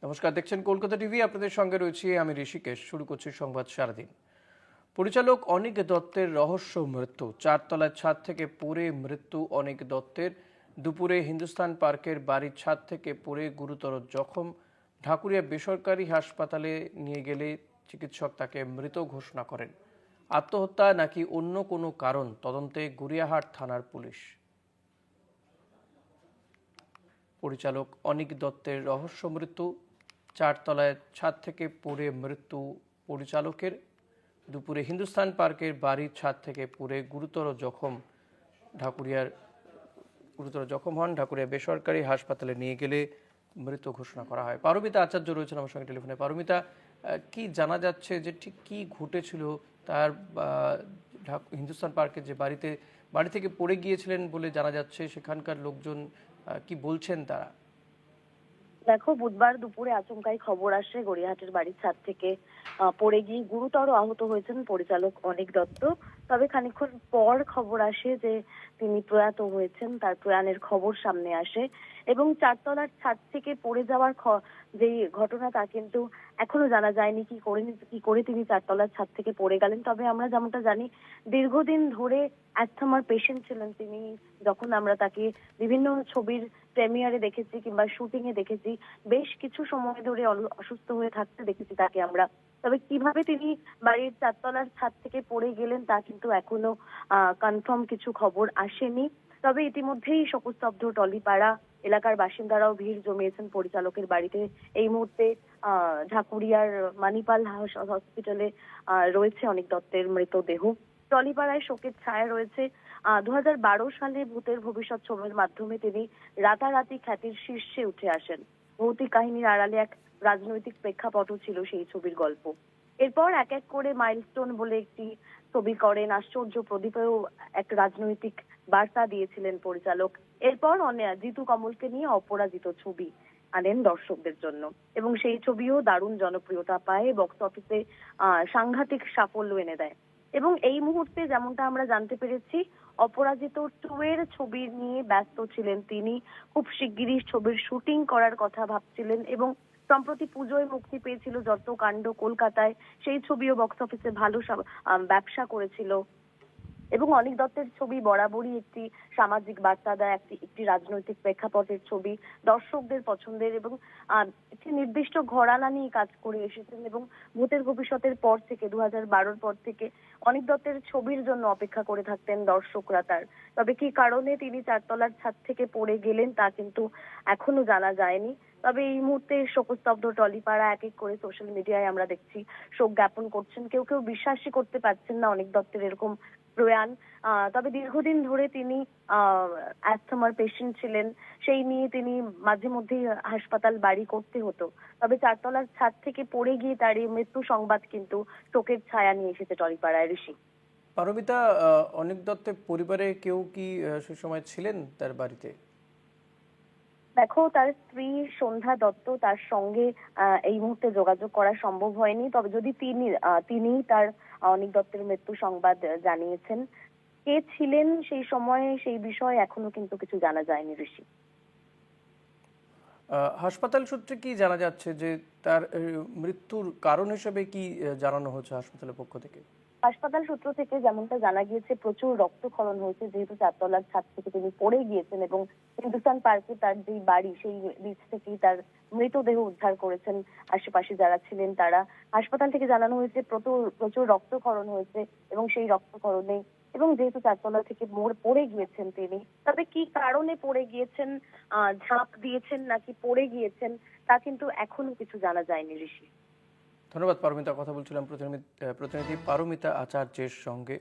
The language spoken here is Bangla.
নমস্কার, দেখছেন কলকাতা টিভি। আপনাদের সঙ্গে রয়েছি আমি ঋষিকেশ। শুরু করছি সংবাদ সারাদিন। পরিচালক অনিক দত্তের রহস্য মৃত্যু। চারতলার ছাদ থেকে পড়ে মৃত্যু অনিক দত্তের। দুপুরে হিন্দুস্তান পার্কের বাড়ির ছাদ থেকে পড়ে গুরুতর জখম। ঢাকুরিয়া বেসরকারি হাসপাতালে নিয়ে গেলে চিকিৎসক তাকে মৃত ঘোষণা করেন। আত্মহত্যা নাকি অন্য কোনো কারণ, তদন্তে গড়িয়াহাট থানার পুলিশ। পরিচালক অনিক দত্তের রহস্য মৃত্যু। চারতলায় ছাদ থেকে পড়ে মৃত্যু পরিচালকের। দুপুরে হিন্দুস্তান পার্কের বাড়ির ছাদ থেকে পড়ে গুরুতর জখম হন। ঢাকুরিয়া বেসরকারি হাসপাতালে নিয়ে গেলে মৃত ঘোষণা করা হয়। পারমিতা আচার্য রয়েছেন আমার সঙ্গে টেলিফোনে। পারমিতা, কি জানা যাচ্ছে যে ঠিক কি ঘটেছিল তার? হিন্দুস্তান পার্কের যে বাড়ি থেকে পড়ে গিয়েছিলেন বলে জানা যাচ্ছে, সেখানকার লোকজন কি বলছেন তারা? দেখো, বুধবার দুপুরে আচমকাই খবর আসে গড়িয়াহাটের বাড়ির ছাদ থেকে পড়ে গিয়ে গুরুতর আহত হয়েছেন পরিচালক অনিক দত্ত। তবে খানিকক্ষণ পর খবর আসে যে তিনি প্রয়াত হয়েছেন, তার প্রয়াণের খবর সামনে আসে এবং চারতলার ছাদ থেকে পড়ে যাওয়ার যে ঘটনা তা কিন্তু এখনো জানা যায়নি কি করে তিনি চারতলার ছাদ থেকে পড়ে গেলেন। তবে আমরা যেমনটা জানি, দীর্ঘদিন ধরে অ্যাস্থমার পেশেন্ট ছিলেন তিনি। যখন আমরা তাকে বিভিন্ন ছবির প্রেমিয়ারে দেখেছি কিংবা শুটিং এ দেখেছি, বেশ কিছু সময় ধরে অসুস্থ হয়ে থাকতে দেখেছি তাকে আমরা। তবে কিভাবে তিনি বাড়ির চারতলার ছাদ থেকে পড়ে গেলেন তা কিন্তু এখনো কনফার্ম কিছু খবর আসেনি। তবে ইতিমধ্যেই শোকস্তব্ধ টলিপাড়া এলাকার বাসিন্দারাও ভিড় জমিয়েছেন পরিচালকের বাড়িতে। এই মুহূর্তে ঢাকুরিয়ার মানিপাল হসপিটালে রয়েছে অনিক দত্তের মৃতদেহ। টলিপাড়ায় শোকের ছায়া রয়েছে। 2012 সালে ভূতের ভবিষ্যৎ ছবির মাধ্যমে তিনি রাতারাতি খ্যাতির শীর্ষে উঠে আসেন। ভৌতিক কাহিনীর আড়ালে এক রাজনৈতিক প্রেক্ষাপটও ছিল সেই ছবির গল্প। এরপর এক এক করে মাইলস্টোন বলে একটি ছবি করেন। আশ্চর্য প্রদীপেও এক রাজনৈতিক বার্তা দিয়েছিলেন পরিচালক। এরপর জিতু কমলকে নিয়ে অপরাজিত ছবি আনেন দর্শকদের জন্য এবং সেই ছবিও দারুণ জনপ্রিয়তা পায়, বক্স অফিসে সাংঘাতিক সাফল্য এনে দেয়। এবং এই মুহূর্তে যেমনটা আমরা জানতে পেরেছি, অপরাজিত 2 এর ছবি নিয়ে ব্যস্ত ছিলেন তিনি। খুব শিগগিরই ছবির শুটিং করার কথা ভাবছিলেন এবং সম্প্রতি পুজোয় মুক্তি পেয়েছিল যত কাণ্ড কলকাতায়, সেই ছবিও বক্স অফিসে ভালো ব্যবসা করেছিল। এবং অনিক দত্তের ছবি বরাবরই একটি সামাজিক বার্তা দেয়, একটি রাজনৈতিক প্রেক্ষাপটের ছবি, দর্শকদের পছন্দের এবং একটি নির্দিষ্ট ঘরানা নিয়ে কাজ করে এসেছেন। এবং ভূতের ভবিষ্যতের পর থেকে 2012 পর থেকে অনিক দত্তের ছবির জন্য অপেক্ষা করে থাকতেন দর্শকরা তার। তবে কি কারণে তিনি চারতলার ছাদ থেকে পড়ে গেলেন তা কিন্তু এখনো জানা যায়নি। তবে এই মুহূর্তে শোকস্তব্ধ টলিপাড়া এক এক করে সোশ্যাল মিডিয়ায় আমরা দেখছি শোক জ্ঞাপন করছেন। কেউ কেউ বিশ্বাসই করতে পারছেন না অনিক দত্তের এরকম প্রয়াণ। তবে দীর্ঘদিন ধরে তিনি অ্যাস্থমার পেশেন্ট ছিলেন, সেই নিয়ে তিনি মাঝে মধ্যেই হাসপাতাল বাড়ি করতে হতো। তবে চারতলার ছাদ থেকে পড়ে গিয়ে তার এই মৃত্যু সংবাদ কিন্তু শোকের ছায়া নিয়ে এসেছে টলিপাড়ায়। ঋষি। পারমিতা, অনিক দত্তের পরিবারে কেউ কি সে সময় ছিলেন তার বাড়িতে? দেখো, তার স্ত্রী সন্ধ্যা দত্ত, তার সঙ্গে এই মুহূর্তে যোগাযোগ করা সম্ভব হয়নি। তবে যদি তিনি তার অনিক দত্তের মৃত্যু সংবাদ জানিয়েছেন। কে ছিলেন সেই সময়ে সেই বিষয়ে এখনো কিন্তু কিছু জানা যায়নি ঋষি। হাসপাতাল সূত্রে কি জানা যাচ্ছে যে তার মৃত্যুর কারণ হিসেবে কি জানানো হচ্ছে হাসপাতালের পক্ষ থেকে? হাসপাতাল সূত্র থেকে যেমনটা জানা গিয়েছে, প্রচুর রক্তক্ষরণ হয়েছে যেহেতু চারতলার ছাদ থেকে তিনি পড়ে গিয়েছেন এবং হিন্দুস্তান পার্কে তার যে বাড়ি সেই নিচ থেকেই তার মৃতদেহ উদ্ধার করেছেন আশেপাশে যারা ছিলেন তারা। হাসপাতাল থেকে জানানো হয়েছে প্রচুর প্রচুর রক্তক্ষরণ হয়েছে এবং সেই রক্তক্ষরণে এবং যেহেতু চারতলা থেকে পড়ে গিয়েছেন তিনি, তবে কি কারণে পড়ে গিয়েছেন, ঝাঁপ দিয়েছেন নাকি পড়ে গিয়েছেন তা কিন্তু এখনো কিছু জানা যায়নি ঋষি। ধন্যবাদ পারমিতা। কথা বলছিলাম প্রতিনিধি পারমিতা আচার্যের সঙ্গে।